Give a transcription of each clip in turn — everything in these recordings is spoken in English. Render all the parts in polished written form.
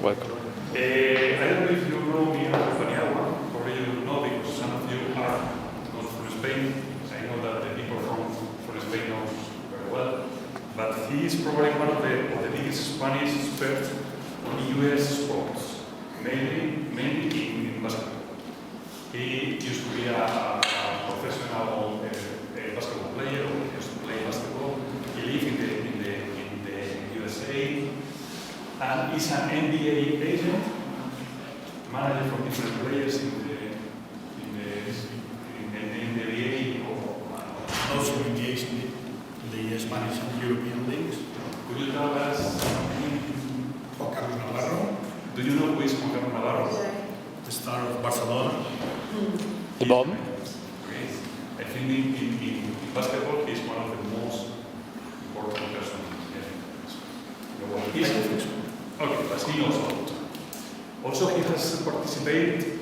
welcome. I don't know if you know Miguel from Paniagua, or you don't know because some of you are not from Spain. I know that the people from Spain know very well. But he is probably one of the biggest Spanish experts on US sports, mainly in basketball. He used to be a professional basketball player, or he used to play basketball. He lived in the USA. And is an NBA agent, manager for different players in the NBA or also engaged in the Spanish and European leagues. Could you tell us Juan Carlos Navarro, do you know who is Juan Carlos Navarro? the star of Barcelona. The bomb? Okay. I think in basketball he's one of the most important persons. Okay, but he knows a lot. Also, he has participated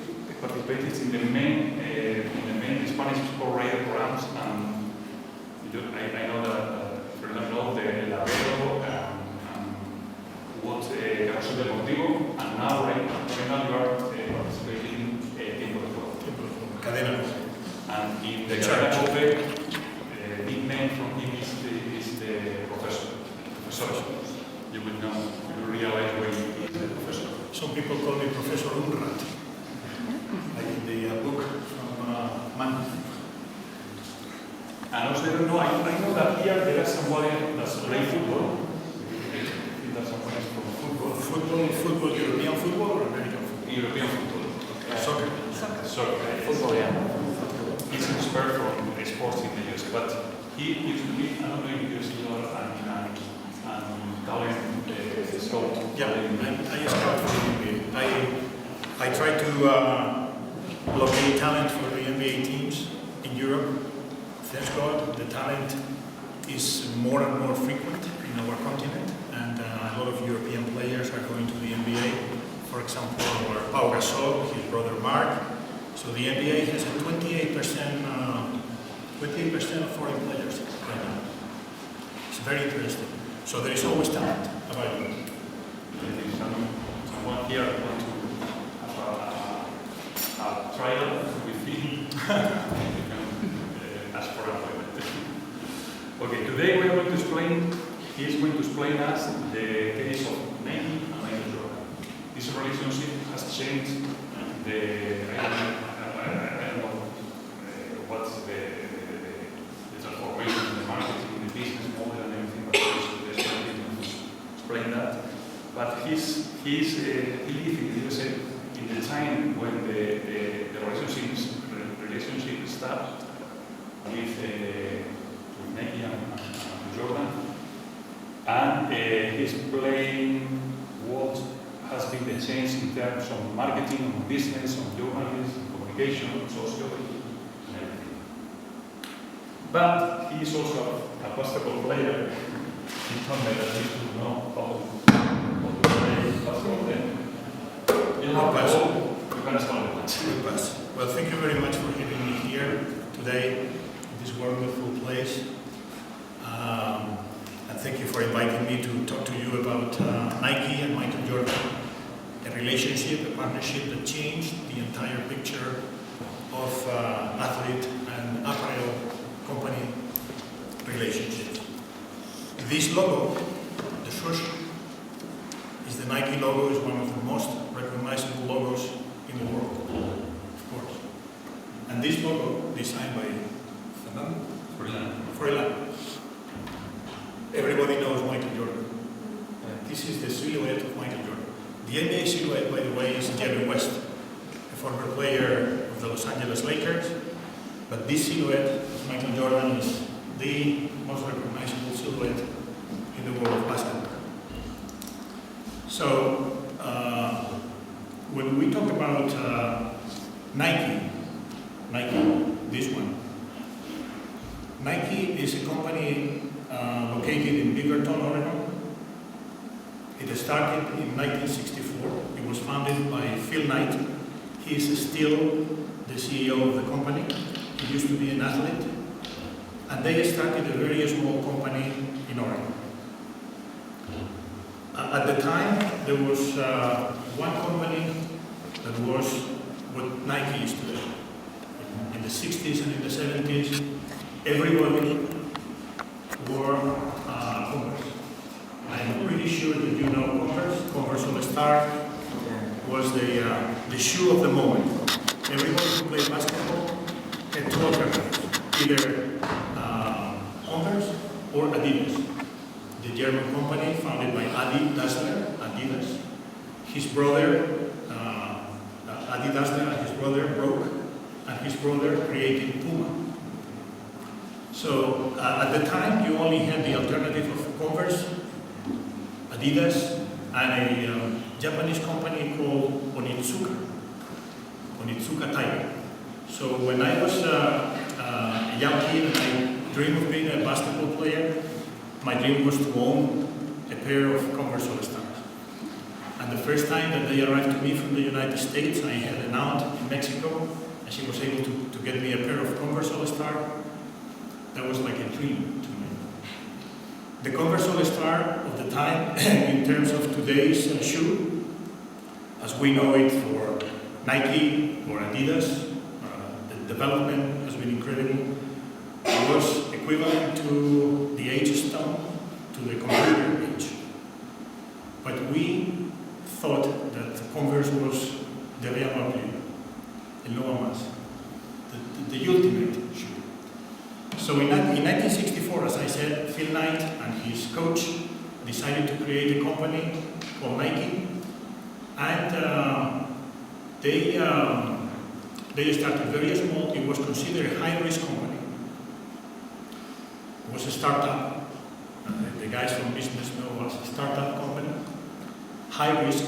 in the main Spanish sport radio programs, and I know that, for example, the Labero and what Carrusel Deportivo, and now right now you are participating in Tiempo de Juego. Cadena. And in the Cadena Cope, big name from him is the professor. You will know, you will realize when he is the professor. Some people call me Professor Unrat, like in the book from Man. And also, I don't know, I know that here there are somebody that's playing football. I think that someone is from football. Football, European football or American football? European football. Soccer. Football, yeah. He's an expert from sports in the US, but he used to be, I don't know if you see a lot and talent scout. Yeah, I scout for the NBA. I try to locate talent for the NBA teams in Europe. Thank God, the talent is more and more frequent in our continent, and a lot of European players are going to the NBA. For example, Pau Gasol, his brother Mark. So the NBA has a 28% of foreign players right now. It's very interesting. So there is always talent available. If someone here want to have a trial with him, you can ask for an appointment. Okay, today we are going to explain, he is going to explain us the case of Nike and Michael Jordan. This relationship has changed I don't know what's the transformation in the marketing, in the business model and everything, but there's nothing to explain that. But he lived in the USA in the time when the relationship started with Nike and Jordan, and he's playing what has been the change in terms of marketing, on business, on journalism, communication, sociology, and everything. But he is also a basketball player. He told me that he should know how to play basketball then. You know, you can start with that. Well, thank you very much for having me here today in this wonderful place. And thank you for inviting me to talk to you about Nike and Michael Jordan, a relationship, a partnership that changed the entire picture of athlete and apparel company relationships. This logo, the swoosh, is the Nike logo, is one of the most recognizable logos in the world, of course. And this logo, designed by Furlan. Everybody knows Michael Jordan. This is the silhouette of Michael Jordan. The NBA silhouette, by the way, is Jerry West, a former player of the Los Angeles Lakers. But this silhouette of Michael Jordan is the most recognizable silhouette in the world of basketball. So, when we talk about Nike, this one, Nike is a company located in Biggerton, Oregon. It started in 1964. It was founded by Phil Knight. He is still the CEO of the company. He used to be an athlete. And they started a very small company in Oregon. At the time, there was one company that was what Nike is today. In the 60s and in the 70s, everybody wore Converse. I'm pretty sure that you know Converse. Converse All-Star was the shoe of the moment. Everybody who played basketball had two alternatives, either Converse or Adidas. The German company founded by Adi Dassler, Adidas. His brother, Adi Dassler and his brother broke, and his brother created Puma. So at the time, you only had the alternative of Converse, Adidas, and a Japanese company called Onitsuka Tiger. So when I was a young kid and I dreamed of being a basketball player, my dream was to own a pair of Converse All-Stars. And the first time that they arrived to me from the United States, I had an aunt in Mexico, and she was able to get me a pair of Converse All-Star. That was like a dream to me. The Converse All-Star of the time, in terms of today's shoe, as we know it for Nike or Adidas, the development has been incredible. It was equivalent to the H-stone, to the computer age. But we thought that Converse was the real value, el nuevo más, the ultimate shoe. So in 1964, as I said, Phil Knight and his coach decided to create a company called Nike, and they started very small. It was considered a high-risk company. It was a startup. The guys from business know it was a startup company, high risk,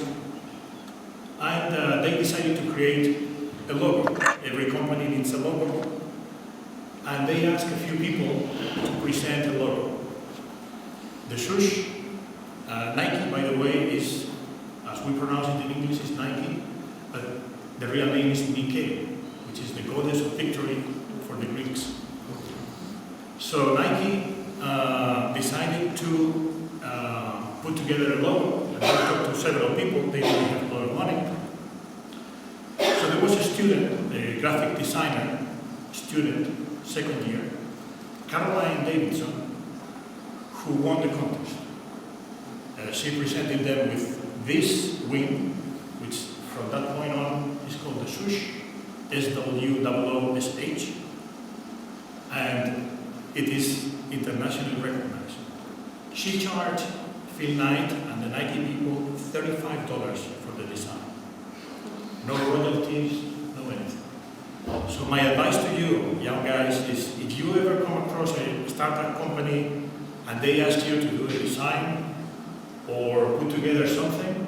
and they decided to create a logo. Every company needs a logo, and they asked a few people to present a logo. The swoosh, Nike, by the way, is, as we pronounce it in English, is Nike, but the real name is Miguel, which is the goddess of victory for the Greeks. So Nike decided to put together a logo, and they talked to several people. They didn't have a lot of money. So there was a student, a graphic designer student, second year, Caroline Davidson, who won the contest. She presented them with this wing, which from that point on is called the swoosh, SWOOSH, and it is internationally recognized. She charged Phil Knight and the Nike people $35 for the design. No royalties, no anything. So my advice to you, young guys, is if you ever come across a startup company and they ask you to do a design or put together something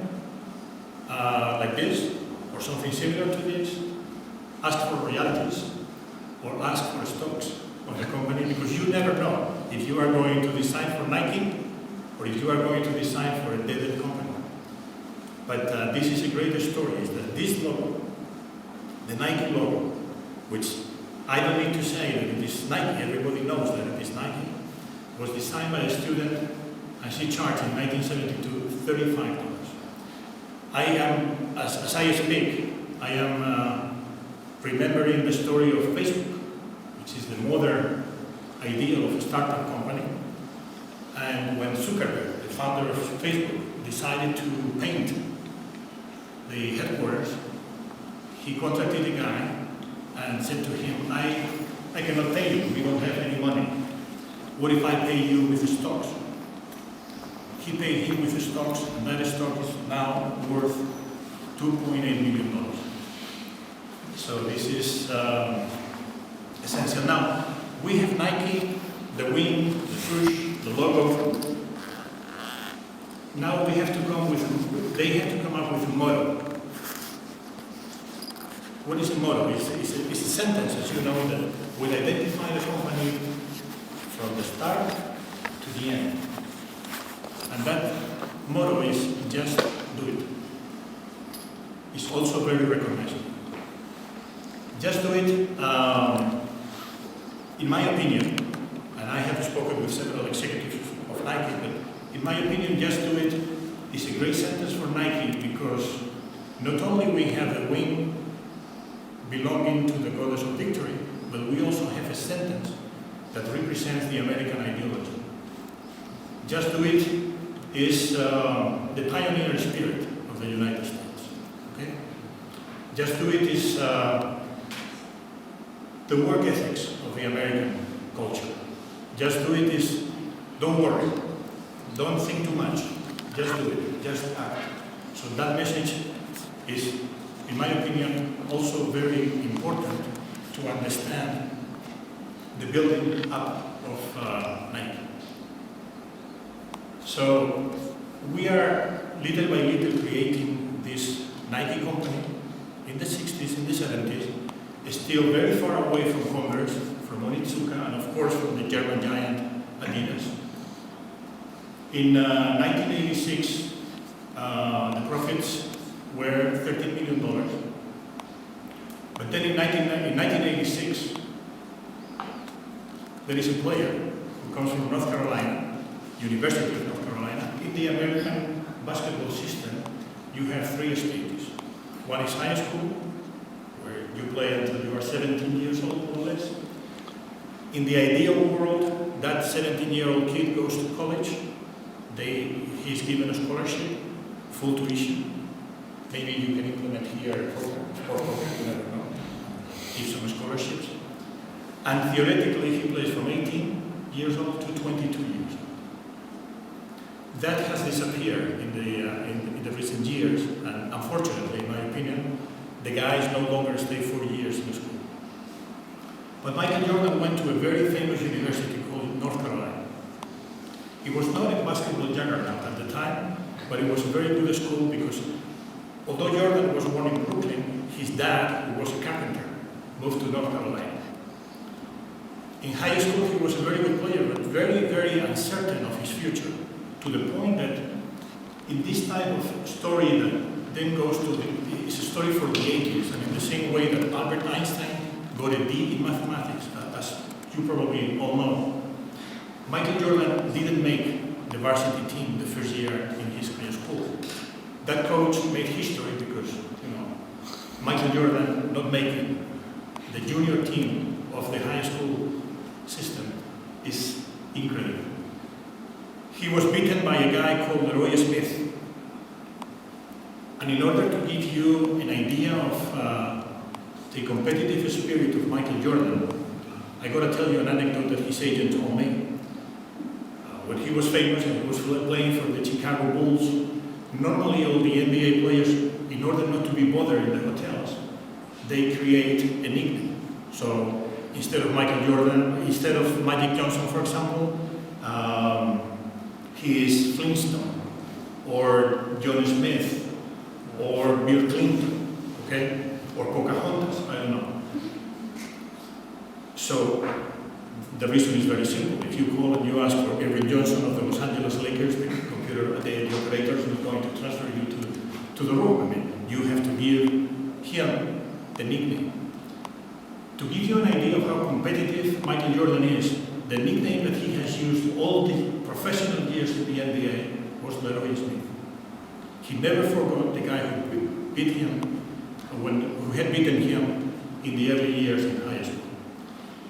like this or something similar to this, ask for royalties or ask for stocks of the company, because you never know if you are going to design for Nike or if you are going to design for a dead company. But this is a great story, is that this logo, the Nike logo, which I don't need to say that it is Nike, everybody knows that it is Nike, was designed by a student, and she charged in 1972 $35. I am, as I speak, I am remembering the story of Facebook, which is the modern ideal of a startup company. And when Zuckerberg, the founder of Facebook, decided to paint the headquarters, he contacted a guy and said to him, I cannot pay you, we don't have any money. What if I pay you with the stocks? He paid him with the stocks, and that stock is now worth $2.8 million. So this is essential. Now, we have Nike, the wing, the swoosh, the logo. Now they have to come up with a motto. What is a motto? It's a sentence, as you know, that will identify the company from the start to the end. And that motto is just do it. It's also very recognizable. Just do it, in my opinion, and I have spoken with several executives of Nike, but in my opinion, just do it is a great sentence for Nike because not only we have the wing belonging to the goddess of victory, but we also have a sentence that represents the American ideology. Just do it is the pioneer spirit of the United States. Okay? Just do it is the work ethics of the American culture. Just do it is don't worry, don't think too much, just do it, just act. So that message is, in my opinion, also very important to understand the building up of Nike. So we are little by little creating this Nike company in the 60s, in the 70s, still very far away from Converse, from Onitsuka, and of course from the German giant Adidas. In 1986, the profits were $13 million. But then in 1986, there is a player who comes from North Carolina, University of North Carolina. In the American basketball system, you have three stages. One is high school, where you play until you are 17 years old, more or less. In the ideal world, that 17-year-old kid goes to college. He's given a scholarship, full tuition. Maybe you can implement here a program, sport program, you never know. Give some scholarships. And theoretically, he plays from 18 years old to 22 years old. That has disappeared in the recent years, and unfortunately, in my opinion, the guys no longer stay 4 years in school. But Michael Jordan went to a very famous university called North Carolina. It was not a basketball juggernaut at the time, but it was a very good school because although Jordan was born in Brooklyn, his dad, who was a carpenter, moved to North Carolina. In high school, he was a very good player, but very, very uncertain of his future, to the point that in this type of story that then goes to it's a story for the ages, and in the same way that Albert Einstein got a D in mathematics, as you probably all know, Michael Jordan didn't make the varsity team the first year in his high school. That coach made history because, Michael Jordan not making the junior team of the high school system is incredible. He was beaten by a guy called Leroy Smith. And in order to give you an idea of the competitive spirit of Michael Jordan, I got to tell you an anecdote that his agent told me. When he was famous and he was playing for the Chicago Bulls, normally all the NBA players, in order not to be bothered in the hotels, they create a nickname. So instead of Michael Jordan, instead of Magic Johnson, for example, he is Flintstone, or John Smith, or Bill Clinton, okay? Or Pocahontas, I don't know. So the reason is very simple. If you call and you ask for Ervin Johnson of the Los Angeles Lakers, the computer, the operator is not going to transfer you to the room. I mean, you have to give him the nickname. To give you an idea of how competitive Michael Jordan is, the nickname that he has used all the professional years in the NBA was Leroy Smith. He never forgot the guy who beat him, who had beaten him in the early years in high school.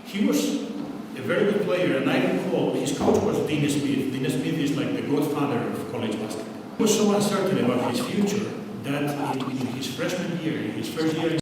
He was a very good player, and I recall his coach was Dean Smith. Dean Smith is like the godfather of college basketball. He was so uncertain about his future that in his freshman year, in his first year